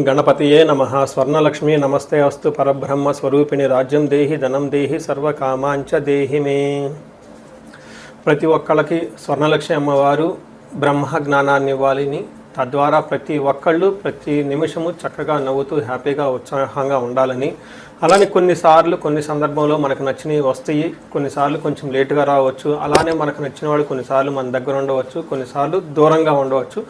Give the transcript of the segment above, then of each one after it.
గణపతియే నమః. స్వర్ణలక్ష్మి నమస్తే అస్తు. పరబ్రహ్మ స్వరూపిణి రాజ్యం దేహి ధనం దేహి సర్వకామాంచ దేహి మే. ప్రతి ఒక్కళ్ళకి స్వర్ణలక్ష్మి అమ్మవారు బ్రహ్మ జ్ఞానాన్ని ఇవ్వాలని, తద్వారా ప్రతి ఒక్కళ్ళు ప్రతి నిమిషము చక్కగా నవ్వుతూ హ్యాపీగా ఉత్సాహంగా ఉండాలని, అలానే కొన్ని సందర్భంలో మనకు నచ్చినవి వస్తాయి, కొన్నిసార్లు కొంచెం లేటుగా రావచ్చు. అలానే మనకు నచ్చిన వాళ్ళు కొన్నిసార్లు మన దగ్గర ఉండవచ్చు, కొన్నిసార్లు దూరంగా ఉండవచ్చు.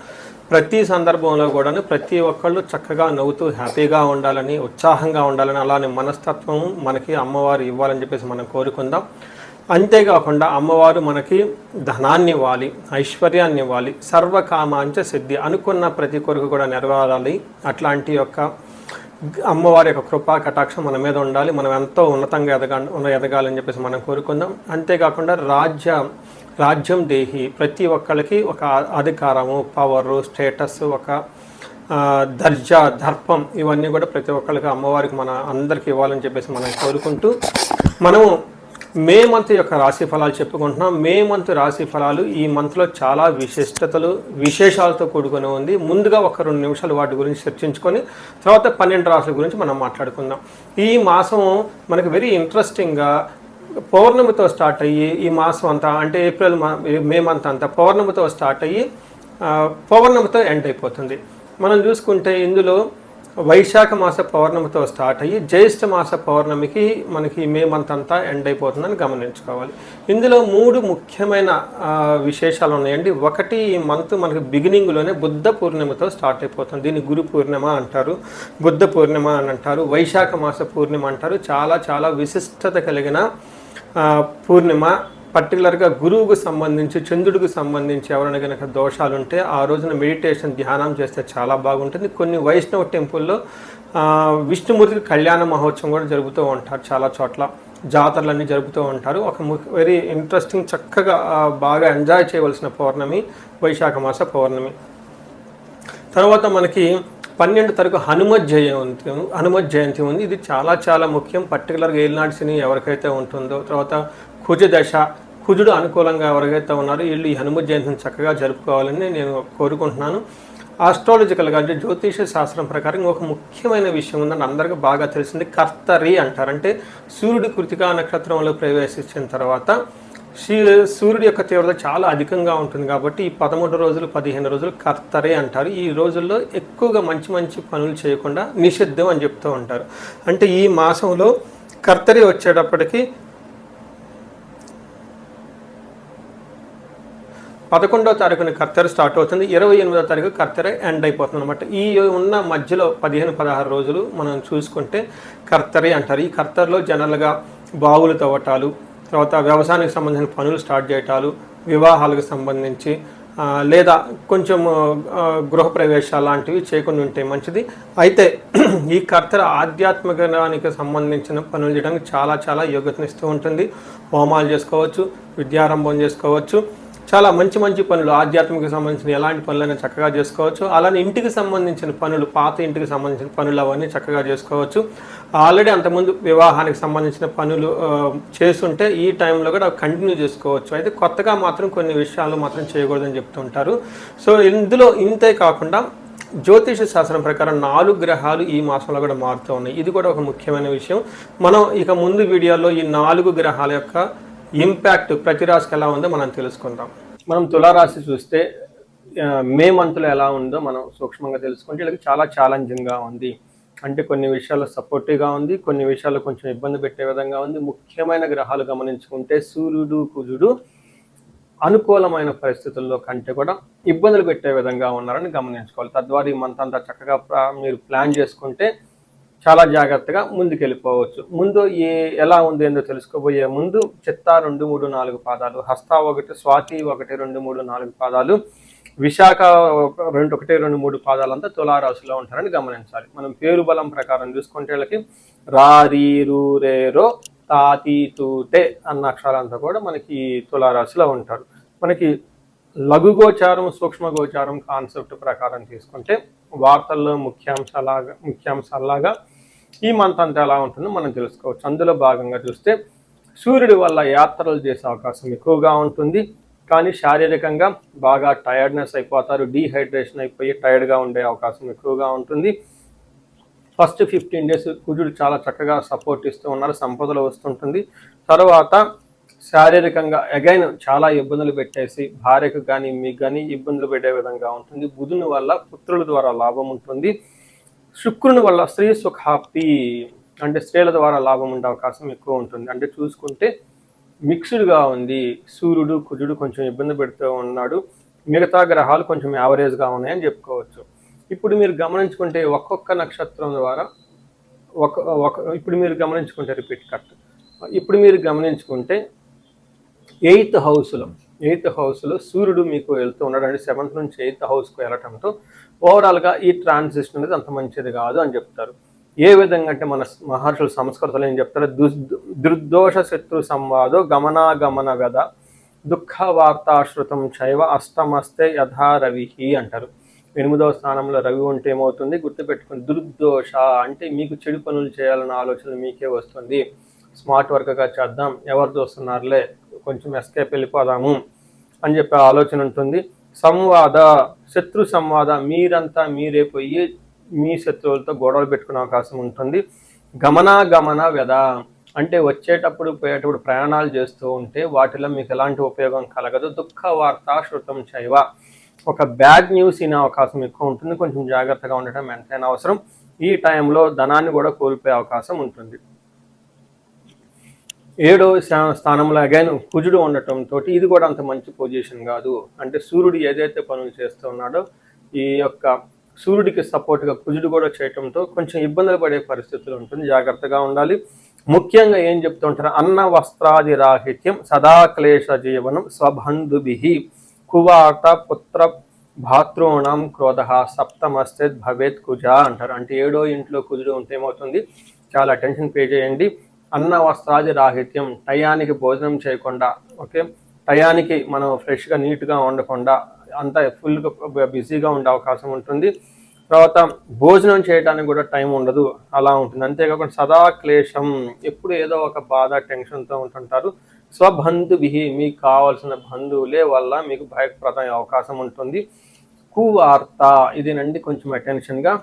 ప్రతి సందర్భంలో కూడా ప్రతి ఒక్కళ్ళు చక్కగా నవ్వుతూ హ్యాపీగా ఉండాలని, ఉత్సాహంగా ఉండాలని, అలానే మనస్తత్వం మనకి అమ్మవారు ఇవ్వాలని చెప్పేసి మనం కోరుకుందాం. అంతేకాకుండా అమ్మవారు మనకి ధనాన్ని ఇవ్వాలి, ఐశ్వర్యాన్ని ఇవ్వాలి, సర్వకామాంచ సిద్ధి, అనుకున్న ప్రతి కొరకు కూడా నెరవేరాలి. అట్లాంటి యొక్క అమ్మవారి యొక్క కృపా కటాక్షం మన మీద ఉండాలి. మనం ఎంతో ఉన్నతంగా ఎదగాలని చెప్పేసి మనం కోరుకుందాం. అంతేకాకుండా రాజ్యం దేహి, ప్రతి ఒక్కరికి ఒక అధికారము, పవరు, స్టేటస్, ఒక దర్జా, దర్పం, ఇవన్నీ కూడా ప్రతి ఒక్కరికి అమ్మవారికి మన అందరికీ ఇవ్వాలని చెప్పేసి మనం కోరుకుంటూ మనము మే మంత్ యొక్క రాశి ఫలాలు చెప్పుకుంటున్నాం. మే మంత్ రాశి ఫలాలు ఈ మంత్లో చాలా విశేషాలతో కూడుకొని ఉంది. ముందుగా ఒక 2 నిమిషాలు వాటి గురించి చర్చించుకొని తర్వాత 12 రాశుల గురించి మనం మాట్లాడుకుందాం. ఈ మాసం మనకు వెరీ ఇంట్రెస్టింగ్గా పౌర్ణమితో స్టార్ట్ అయ్యి ఈ మాసం అంతా, అంటే మే మంత్ అంతా పౌర్ణమితో స్టార్ట్ అయ్యి పౌర్ణమితో ఎండ్ అయిపోతుంది. మనం చూసుకుంటే ఇందులో వైశాఖ మాస పౌర్ణమితో స్టార్ట్ అయ్యి జ్యేష్ఠ మాస పౌర్ణమికి మనకి మే మంత్ అంతా ఎండ్ అయిపోతుందని గమనించుకోవాలి. ఇందులో 3 ముఖ్యమైన విశేషాలు ఉన్నాయండి. ఒకటి, ఈ మంత్ మనకి బిగినింగ్లోనే బుద్ధ పూర్ణిమతో స్టార్ట్ అయిపోతుంది. దీన్ని గురు పూర్ణిమ అంటారు, బుద్ధ పూర్ణిమ అని అంటారు, వైశాఖ మాస పూర్ణిమ అంటారు. చాలా చాలా విశిష్టత కలిగిన పూర్ణిమ. పర్టికులర్గా గురువుకు సంబంధించి, చంద్రుడికి సంబంధించి ఎవరైనా కనుక దోషాలు ఉంటే ఆ రోజున మెడిటేషన్, ధ్యానం చేస్తే చాలా బాగుంటుంది. కొన్ని వైష్ణవ టెంపుల్లో విష్ణుమూర్తికి కళ్యాణ మహోత్సవం కూడా జరుపుతూ ఉంటారు. చాలా చోట్ల జాతరలన్నీ జరుపుతూ ఉంటారు. ఒక వెరీ ఇంట్రెస్టింగ్, చక్కగా బాగా ఎంజాయ్ చేయవలసిన పౌర్ణమి వైశాఖ మాస పౌర్ణమి. తర్వాత మనకి 12 తారీఖు హనుమత్ జయంతి ఉంది. ఇది చాలా చాలా ముఖ్యం. పర్టికులర్గా ఏలినాటి శని ఎవరికైతే ఉంటుందో, తర్వాత కుజుడు అనుకూలంగా ఎవరికైతే ఉన్నారో వీళ్ళు ఈ హనుమత్ జయంతిని చక్కగా జరుపుకోవాలని నేను కోరుకుంటున్నాను. ఆస్ట్రాలజికల్గా, అంటే జ్యోతిష శాస్త్రం ప్రకారం ఒక ముఖ్యమైన విషయం ఉందని అందరికీ బాగా తెలిసింది. కర్తరి అంటారు. అంటే సూర్యుడు కృతికా నక్షత్రంలో ప్రవేశించిన తర్వాత సూర్యుడి యొక్క తీవ్రత చాలా అధికంగా ఉంటుంది కాబట్టి ఈ 13 రోజులు 15 రోజులు కర్తరే అంటారు. ఈ రోజుల్లో ఎక్కువగా మంచి పనులు చేయకుండా నిషిద్ధం అని చెప్తూ ఉంటారు. అంటే ఈ మాసంలో కర్తరి వచ్చేటప్పటికి 11వ తారీఖున కర్తెర స్టార్ట్ అవుతుంది, 28వ తారీఖు కర్తెర ఎండ్ అయిపోతుంది అనమాట. ఈ ఉన్న మధ్యలో 15-16 రోజులు మనం చూసుకుంటే కర్తరి అంటారు. ఈ కర్తెరలో జనరల్గా బావులు తవ్వటాలు, తర్వాత వ్యవసాయానికి సంబంధించిన పనులు స్టార్ట్ చేయటాలు, వివాహాలకు సంబంధించి లేదా కొంచెం గృహప్రవేశాలు లాంటివి చేయకుండా ఉంటే మంచిది. అయితే ఈ కర్తెర ఆధ్యాత్మికానికి సంబంధించిన పనులు చేయడానికి చాలా చాలా యోగ్యతనిస్తూ ఉంటుంది. హోమాలు చేసుకోవచ్చు, విద్యారంభం చేసుకోవచ్చు, చాలా మంచి పనులు, ఆధ్యాత్మిక సంబంధించిన ఎలాంటి పనులైనా చక్కగా చేసుకోవచ్చు. అలానే ఇంటికి సంబంధించిన పనులు, పాత ఇంటికి సంబంధించిన పనులు అవన్నీ చక్కగా చేసుకోవచ్చు. ఆల్రెడీ అంతకుముందు వివాహానికి సంబంధించిన పనులు చేస్తుంటే ఈ టైంలో కూడా కంటిన్యూ చేసుకోవచ్చు. అయితే కొత్తగా మాత్రం కొన్ని విషయాలు మాత్రం చేయకూడదని చెప్తుంటారు. సో ఇందులో ఇంతే కాకుండా జ్యోతిష శాస్త్రం ప్రకారం 4 గ్రహాలు ఈ మాసంలో కూడా మారుతూ ఉన్నాయి. ఇది కూడా ఒక ముఖ్యమైన విషయం. మనం ఇక ముందు వీడియోలో ఈ 4 గ్రహాల యొక్క ఇంపాక్ట్ ప్రతి రాశికి ఎలా ఉందో మనం తెలుసుకుందాం. మనం తులారాశి చూస్తే మే మంత్లో ఎలా ఉందో మనం సూక్ష్మంగా తెలుసుకుంటే వీళ్ళకి చాలా ఛాలెంజింగ్గా ఉంది. అంటే కొన్ని విషయాల్లో సపోర్టివ్గా ఉంది, కొన్ని విషయాల్లో కొంచెం ఇబ్బంది పెట్టే విధంగా ఉంది. ముఖ్యమైన గ్రహాలు గమనించుకుంటే సూర్యుడు, కుజుడు అనుకూలమైన పరిస్థితుల్లో కంటే కూడా ఇబ్బందులు పెట్టే విధంగా ఉన్నారని గమనించుకోవాలి. తద్వారా ఈ మంత్ అంతా చక్కగా మీరు ప్లాన్ చేసుకుంటే చాలా జాగ్రత్తగా ముందుకెళ్ళిపోవచ్చు. ముందు ఎలా ఉంది ఏందో తెలుసుకోబోయే ముందు చిత్తా 2, 3, 4 పాదాలు, హస్త 1, స్వాతి 1, 2, 3, 4 పాదాలు, విశాఖ 1, 2, 3 పాదాలంతా తులారాశిలో ఉంటారని గమనించాలి. మనం పేరు బలం ప్రకారం చూసుకుంటే వీళ్ళకి రారీరూరేరో తాతి తూటే అన్న అక్షరాలంతా కూడా మనకి తులారాశిలో ఉంటారు. మనకి లఘు గోచారం, సూక్ష్మ గోచారం కాన్సెప్ట్ ప్రకారం తీసుకుంటే వార్తల్లో ముఖ్యాంశాలలాగా ఈ మంత్ అంతా ఎలా ఉంటుందో మనం తెలుసుకోవచ్చు. అందులో భాగంగా చూస్తే సూర్యుడి వల్ల యాత్రలు చేసే అవకాశం ఎక్కువగా ఉంటుంది. కానీ శారీరకంగా బాగా టైర్డ్నెస్ అయిపోతారు, డీహైడ్రేషన్ అయిపోయి టైర్డ్గా ఉండే అవకాశం ఎక్కువగా ఉంటుంది. ఫస్ట్ 15 డేస్ కుజుడు చాలా చక్కగా సపోర్ట్ ఇస్తూ ఉన్నారు, సంపదలు వస్తుంటుంది. తర్వాత శారీరకంగా అగైన్ చాలా ఇబ్బందులు పెట్టేసి భార్యకు కానీ మీకు కానీ ఇబ్బందులు పెట్టే విధంగా ఉంటుంది. బుధుని వల్ల పుత్రుల ద్వారా లాభం ఉంటుంది. శుక్రుని వల్ల స్త్రీ సుఖాప్తి అంటే స్త్రీల ద్వారా లాభం ఉండే అవకాశం ఎక్కువ ఉంటుంది. అంటే చూసుకుంటే మిక్స్డ్గా ఉంది. సూర్యుడు కుజుడు కొంచెం ఇబ్బంది పెడుతూ ఉన్నాడు, మిగతా గ్రహాలు కొంచెం యావరేజ్గా ఉన్నాయని చెప్పుకోవచ్చు. ఇప్పుడు మీరు గమనించుకుంటే ఒక్కొక్క నక్షత్రం ద్వారా ఇప్పుడు మీరు గమనించుకుంటే ఇప్పుడు మీరు గమనించుకుంటే ఎయిత్ హౌస్లో సూర్యుడు మీకు వెళ్తూ ఉన్నాడు. అంటే 7th నుంచి 8th హౌస్కు వెళ్ళటంతో ఓవరాల్గా ఈ ట్రాన్సిషన్ అనేది అంత మంచిది కాదు అని చెప్తారు. ఏ విధంగా అంటే మన మహర్షులు సంస్కృతంలో ఏం చెప్తారు, దుర్దోష శత్రు సంవాదో గమనాగమన గద దుఃఖ వార్తాశ్రుతం చైవ అష్టమస్తే యథా రవిహి అంటారు. 8వ స్థానంలో రవి ఉంటే ఏమవుతుంది గుర్తుపెట్టుకుని, దుర్దోష అంటే మీకు చెడు పనులు చేయాలన్న ఆలోచన మీకే వస్తుంది. స్మార్ట్ వర్క్గా చేద్దాం, ఎవరు చూస్తున్నారులే కొంచెం ఎస్కేప్ వెళ్ళిపోదాము అని చెప్పే ఆలోచన ఉంటుంది. సంవాద శత్రు సంవాద మీరంతా మీరే పోయి మీ శత్రువులతో గొడవలు పెట్టుకునే అవకాశం ఉంటుంది. గమనాగమన వ్యధ అంటే వచ్చేటప్పుడు పోయేటప్పుడు ప్రయాణాలు చేస్తూ ఉంటే వాటిలో మీకు ఎలాంటి ఉపయోగం కలగదు. దుఃఖ వార్త శృతం చైవ ఒక బ్యాడ్ న్యూస్ ఇనే అవకాశం ఎక్కువ ఉంటుంది. కొంచెం జాగ్రత్తగా ఉండటం ఎంతైనా అవసరం. ఈ టైంలో ధనాన్ని కూడా కోల్పోయే అవకాశం ఉంటుంది. 7వ స్థానంలో అగైన్ కుజుడు ఉండటంతో ఇది కూడా అంత మంచి పొజిషన్ కాదు. అంటే సూర్యుడు ఏదైతే పనులు చేస్తూ ఉన్నాడో ఈ యొక్క సూర్యుడికి సపోర్ట్గా కుజుడు కూడా చేయటంతో కొంచెం ఇబ్బందులు పడే పరిస్థితులు ఉంటుంది, జాగ్రత్తగా ఉండాలి. ముఖ్యంగా ఏం చెప్తూ ఉంటారు, అన్న వస్త్రాది రాహిత్యం సదా క్లేశ జీవనం స్వబంధుభి కువాత పుత్ర భాతృణం క్రోధ సప్తమస్తే భవేత్ కుజ అంటారు. అంటే 7వ ఇంట్లో కుజుడు ఉంటే ఏమవుతుంది, చాలా అటెన్షన్ పే చేయండి. అన్న వస్త్రాది రాహిత్యం టయానికి భోజనం చేయకుండా, ఓకే టయానికి మనం ఫ్రెష్గా నీట్గా ఉండకుండా అంతా ఫుల్గా బిజీగా ఉండే అవకాశం ఉంటుంది. తర్వాత భోజనం చేయడానికి కూడా టైం ఉండదు, అలా ఉంటుంది. అంతేకాకుండా సదా క్లేశం ఎప్పుడు ఏదో ఒక బాధ టెన్షన్తో ఉంటుంటారు. స్వబంధుభి మీకు కావాల్సిన బంధువులే వల్ల మీకు భయప్రదమైన అవకాశం ఉంటుంది. కువార్త ఇదేనండి కొంచెం అటెన్షన్గా.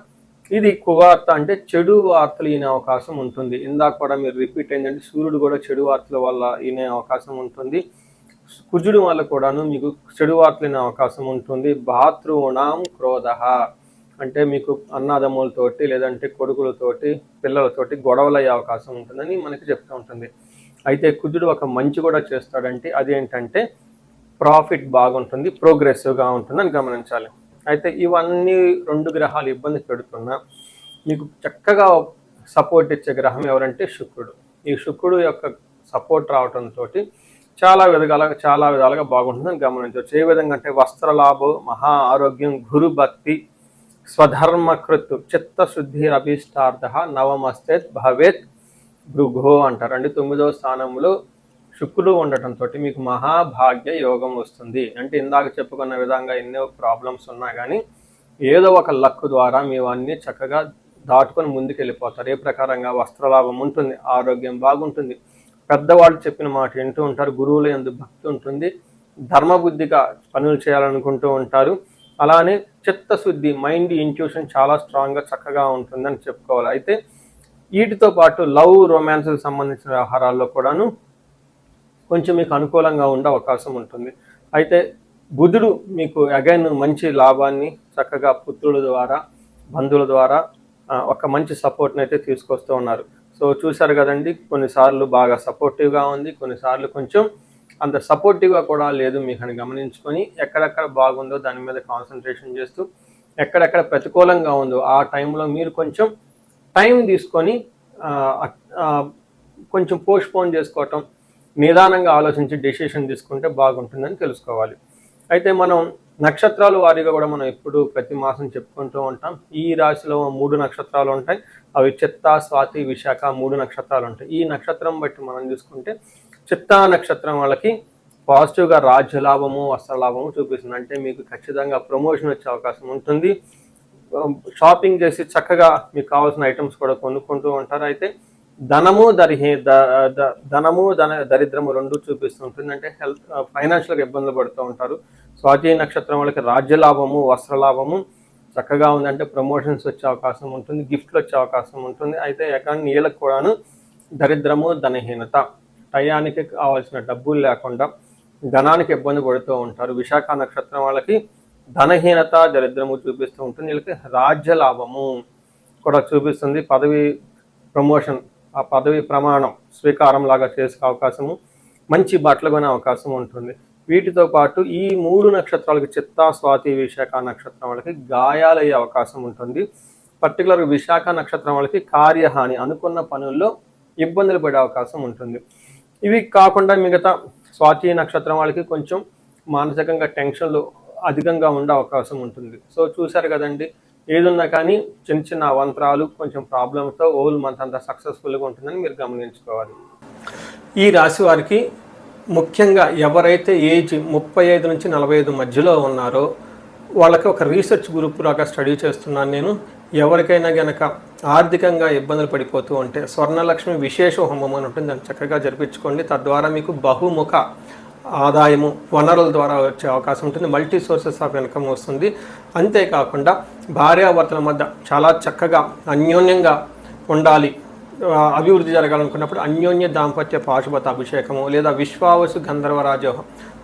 ఇది కువార్త అంటే చెడు వార్తలు వినే అవకాశం ఉంటుంది. ఇందాక కూడా మీరు రిపీట్ అయిందంటే సూర్యుడు కూడా చెడు వార్తల వల్ల వినే అవకాశం ఉంటుంది. కుజుడు వల్ల కూడాను మీకు చెడు వార్తలు వినే అవకాశం ఉంటుంది. భాతృణాం క్రోధ అంటే మీకు అన్నదమ్ములతోటి లేదంటే కొడుకులతోటి పిల్లలతోటి గొడవలు అయ్యే అవకాశం ఉంటుందని మనకి చెప్తూ ఉంటుంది. అయితే కుజుడు ఒక మంచి కూడా చేస్తాడంటే అదేంటంటే ప్రాఫిట్ బాగుంటుంది, ప్రోగ్రెసివ్గా ఉంటుందని గమనించాలి. అయితే ఇవన్నీ 2 గ్రహాలు ఇబ్బంది పెడుతున్నా మీకు చక్కగా సపోర్ట్ ఇచ్చే గ్రహం ఎవరంటే శుక్రుడు. ఈ శుక్రుడు యొక్క సపోర్ట్ రావడంతో చాలా విధాలుగా బాగుంటుందని గమనించవచ్చు. ఏ విధంగా అంటే వస్త్రలాభం, మహా ఆరోగ్యం, గురు భక్తి, స్వధర్మకృత్, చిత్తశుద్ధి అభీష్టార్థ, నవమస్తే భవేత్ భృగో అంటారు. అంటే 9వ స్థానంలో శుక్రుడు ఉండటంతో మీకు మహాభాగ్య యోగం వస్తుంది. అంటే ఇందాక చెప్పుకున్న విధంగా ఎన్నో ప్రాబ్లమ్స్ ఉన్నా కానీ ఏదో ఒక లక్ ద్వారా మేము అన్నీ చక్కగా దాటుకొని ముందుకు వెళ్ళిపోతారు. ఏ ప్రకారంగా వస్త్రలాభం ఉంటుంది, ఆరోగ్యం బాగుంటుంది, పెద్దవాళ్ళు చెప్పిన మాట వింటూ ఉంటారు, గురువుల యందు భక్తి ఉంటుంది, ధర్మబుద్ధిగా పనులు చేయాలనుకుంటూ ఉంటారు. అలానే చిత్తశుద్ధి, మైండ్ ఇంట్యూషన్ చాలా స్ట్రాంగ్గా చక్కగా ఉంటుందని చెప్పుకోవాలి. అయితే వీటితో పాటు లవ్ రొమాన్స్కి సంబంధించిన వ్యవహారాల్లో కూడాను కొంచెం మీకు అనుకూలంగా ఉండే అవకాశం ఉంటుంది. అయితే బుధుడు మీకు అగైన్ మంచి లాభాన్ని చక్కగా పుత్రుల ద్వారా బంధువుల ద్వారా ఒక మంచి సపోర్ట్ని అయితే తీసుకొస్తూ ఉన్నారు. సో చూశారు కదండి, కొన్నిసార్లు బాగా సపోర్టివ్గా ఉంది, కొన్నిసార్లు కొంచెం అంత సపోర్టివ్గా కూడా లేదు. మీకు అని గమనించుకొని ఎక్కడెక్కడ బాగుందో దాని మీద కాన్సన్ట్రేషన్ చేస్తూ ఎక్కడెక్కడ ప్రతికూలంగా ఉందో ఆ టైంలో మీరు కొంచెం టైం తీసుకొని కొంచెం పోస్ట్పోన్ చేసుకోవటం, నిదానంగా ఆలోచించి డెసిషన్ తీసుకుంటే బాగుంటుందని తెలుసుకోవాలి. అయితే మనం నక్షత్రాలు వారీగా కూడా మనం ఎప్పుడు ప్రతి మాసం చెప్పుకుంటూ ఉంటాం. ఈ రాశిలో 3 నక్షత్రాలు ఉంటాయి. అవి చిత్తా, స్వాతి, విశాఖ 3 నక్షత్రాలు ఉంటాయి. ఈ నక్షత్రం బట్టి మనం చూసుకుంటే చిత్తా నక్షత్రం వాళ్ళకి పాజిటివ్గా రాజ్యలాభము, వస్త్రలాభము చూపిస్తుంది. అంటే మీకు ఖచ్చితంగా ప్రమోషన్ వచ్చే అవకాశం ఉంటుంది. షాపింగ్ చేసి చక్కగా మీకు కావాల్సిన ఐటమ్స్ కూడా కొనుక్కుంటూ ఉంటారు. అయితే ధనము దరిద్రము 2 చూపిస్తుంటుంది. అంటే హెల్త్ ఫైనాన్షియల్గా ఇబ్బందులు పడుతూ ఉంటారు. స్వాతి నక్షత్రం వాళ్ళకి రాజ్యలాభము, వస్త్రలాభము, చక్కగా ఉందంటే ప్రమోషన్స్ వచ్చే అవకాశం ఉంటుంది, గిఫ్ట్లు వచ్చే అవకాశం ఉంటుంది. అయితే ఎక్కడ నీళ్ళకు కూడాను దరిద్రము, ధనహీనత, టయానికి కావాల్సిన డబ్బులు లేకుండా ధనానికి ఇబ్బంది పడుతూ ఉంటారు. విశాఖ నక్షత్రం వాళ్ళకి ధనహీనత, దరిద్రము చూపిస్తూ ఉంటుంది. వీళ్ళకి రాజ్య లాభము కూడా చూపిస్తుంది. పదవి ప్రమోషన్, ఆ పదవి ప్రమాణం స్వీకారం లాగా చేసే అవకాశము, మంచి బట్టలు కొనే అవకాశం ఉంటుంది. వీటితో పాటు ఈ 3 నక్షత్రాలకి చిత్తా, స్వాతి, విశాఖ నక్షత్రం వాళ్ళకి గాయాలయ్యే అవకాశం ఉంటుంది. పర్టికులర్గా విశాఖ నక్షత్రం వాళ్ళకి కార్యహాని, అనుకున్న పనుల్లో ఇబ్బందులు పడే అవకాశం ఉంటుంది. ఇవి కాకుండా మిగతా స్వాతి నక్షత్రం వాళ్ళకి కొంచెం మానసికంగా టెన్షన్లు అధికంగా ఉండే అవకాశం ఉంటుంది. సో చూశారు కదండి, ఏదున్నా కానీ చిన్న చిన్న అవంతరాలు, కొంచెం ప్రాబ్లమ్స్తో ఓల్ మంత్ అంతా సక్సెస్ఫుల్గా ఉంటుందని మీరు గమనించుకోవాలి. ఈ రాశి వారికి ముఖ్యంగా ఎవరైతే ఏజ్ 35 నుంచి 45 మధ్యలో ఉన్నారో వాళ్ళకి ఒక రీసెర్చ్ గ్రూప్ లాగా స్టడీ చేస్తున్నాను నేను. ఎవరికైనా గనక ఆర్థికంగా ఇబ్బందులు పడిపోతూ ఉంటే స్వర్ణలక్ష్మి విశేష హోమం అని ఉంటుంది, దాన్ని చక్కగా జరిపించుకోండి. తద్వారా మీకు బహుముఖ ఆదాయము, వనరుల ద్వారా వచ్చే అవకాశం ఉంటుంది. మల్టీ సోర్సెస్ ఆఫ్ ఇన్కమ్ వస్తుంది. అంతేకాకుండా భార్యాభర్తల మధ్య చాలా చక్కగా అన్యోన్యంగా ఉండాలి, అభివృద్ధి జరగాలనుకున్నప్పుడు అన్యోన్య దాంపత్య పాశుపత అభిషేకము లేదా విశ్వావసు గంధర్వరాజ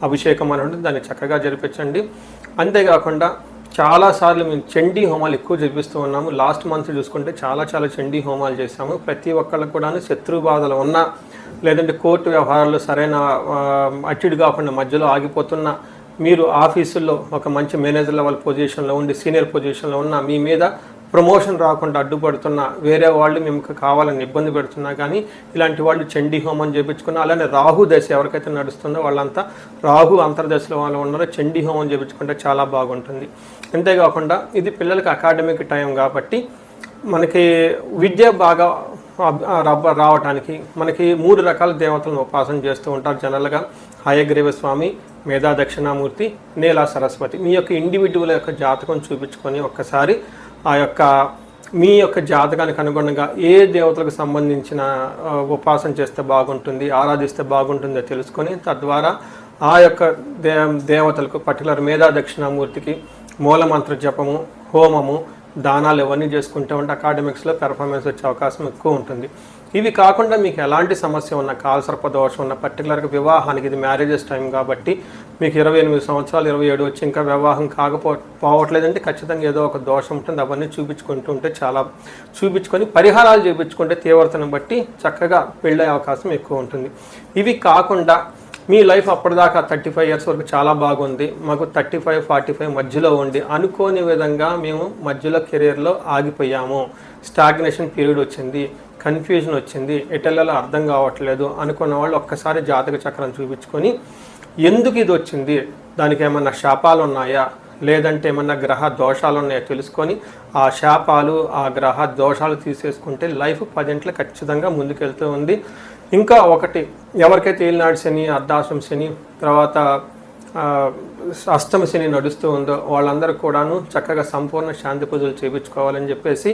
అభిషేకం అని ఉంటుంది, దాన్ని చక్కగా జరిపించండి. అంతేకాకుండా చాలాసార్లు మేము చండీ హోమాలు ఎక్కువ జరిపిస్తూ ఉన్నాము. లాస్ట్ మంత్ చూసుకుంటే చాలా చండీ హోమాలు చేసాము. ప్రతి ఒక్కళ్ళకు కూడా శత్రు బాధలు ఉన్నా, లేదంటే కోర్టు వ్యవహారాలు సరైన అట్టిడి కాకుండా మధ్యలో ఆగిపోతున్న, మీరు ఆఫీసుల్లో ఒక మంచి మేనేజర్ లెవెల్ పొజిషన్లో ఉండి సీనియర్ పొజిషన్లో ఉన్న, మీ మీద ప్రమోషన్ రాకుండా అడ్డుపడుతున్న వేరే వాళ్ళు మీకు కావాలని ఇబ్బంది పెడుతున్నా కానీ ఇలాంటి వాళ్ళు చండీ హోమం చేయించుకున్న, అలానే రాహు దశ ఎవరికైతే నడుస్తుందో వాళ్ళంతా రాహు అంతర్దశలో వాళ్ళు ఉన్నారో చండీ హోమం చేయించుకుంటే చాలా బాగుంటుంది. అంతేకాకుండా ఇది పిల్లలకి అకాడమిక్ టైం కాబట్టి మనకి విద్య బాగా రావటానికి మనకి 3 రకాల దేవతలను ఉపాసన చేస్తూ ఉంటారు జనరల్గా. హయగ్రీవ స్వామి, మేధా దక్షిణామూర్తి, నీలా సరస్వతి. మీ యొక్క ఇండివిజువల్ యొక్క జాతకం చూపించుకొని ఒక్కసారి ఆ యొక్క మీ యొక్క జాతకానికి అనుగుణంగా ఏ దేవతలకు సంబంధించిన ఉపాసన చేస్తే బాగుంటుంది, ఆరాధిస్తే బాగుంటుందో తెలుసుకొని తద్వారా ఆ యొక్క దేవతలకు పర్టికులర్ మేధా దక్షిణామూర్తికి మూలమంత్ర జపము, హోమము, దానాలు ఇవన్నీ చేసుకుంటూ ఉంటే అకాడమిక్స్లో పెర్ఫార్మెన్స్ వచ్చే అవకాశం ఎక్కువ ఉంటుంది. ఇవి కాకుండా మీకు ఎలాంటి సమస్య ఉన్న, కాలసర్ప దోషం ఉన్న, పర్టికులర్గా వివాహానికి ఇది మ్యారేజెస్ టైం కాబట్టి మీకు 28 సంవత్సరాలు 27 వచ్చి ఇంకా వివాహం పోవట్లేదంటే ఖచ్చితంగా ఏదో ఒక దోషం ఉంటుంది. అవన్నీ చూపించుకుంటూ ఉంటే చాలా చూపించుకొని పరిహారాలు చూపించుకుంటే తీవ్రతను బట్టి చక్కగా పెళ్ళే అవకాశం ఎక్కువ ఉంటుంది. ఇవి కాకుండా మీ లైఫ్ అప్పటిదాకా 35 ఇయర్స్ వరకు చాలా బాగుంది, మాకు 35-45 మధ్యలో ఉండి అనుకోని విధంగా మేము మధ్యలో కెరీర్లో ఆగిపోయాము, స్టాగ్నేషన్ పీరియడ్ వచ్చింది, కన్ఫ్యూజన్ వచ్చింది, ఎటెల్లలో అర్థం కావట్లేదు అనుకున్న వాళ్ళు ఒక్కసారి జాతక చక్రం చూపించుకొని ఎందుకు ఇది వచ్చింది, దానికి ఏమన్నా శాపాలు ఉన్నాయా, లేదంటే ఏమన్నా గ్రహ దోషాలు ఉన్నాయో తెలుసుకొని ఆ శాపాలు, ఆ గ్రహ దోషాలు తీసేసుకుంటే లైఫ్ 10 ఇంట్లో ఖచ్చితంగా ముందుకెళ్తూ ఉంది. ఇంకా ఒకటి, ఎవరికైతే ఏలినాడు శని, అర్ధాశ్రమ శని, తర్వాత అష్టమ శని నడుస్తూ ఉందో వాళ్ళందరూ కూడాను చక్కగా సంపూర్ణ శాంతి పూజలు చేయించుకోవాలని చెప్పేసి,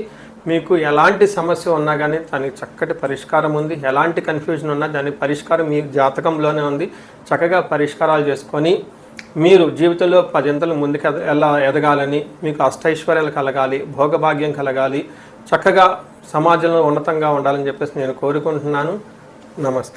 మీకు ఎలాంటి సమస్య ఉన్నా కానీ దానికి చక్కటి పరిష్కారం ఉంది. ఎలాంటి కన్ఫ్యూజన్ ఉన్నా దానికి పరిష్కారం మీ జాతకంలోనే ఉంది. చక్కగా పరిష్కారాలు చేసుకొని మీరు జీవితంలో 10 ఇంతలు ముందుకు ఎలా ఎదగాలని, మీకు అష్టైశ్వర్యాలు కలగాలి, భోగభాగ్యం కలగాలి, చక్కగా సమాజంలో ఉన్నతంగా ఉండాలని చెప్పేసి నేను కోరుకుంటున్నాను. నమస్తే.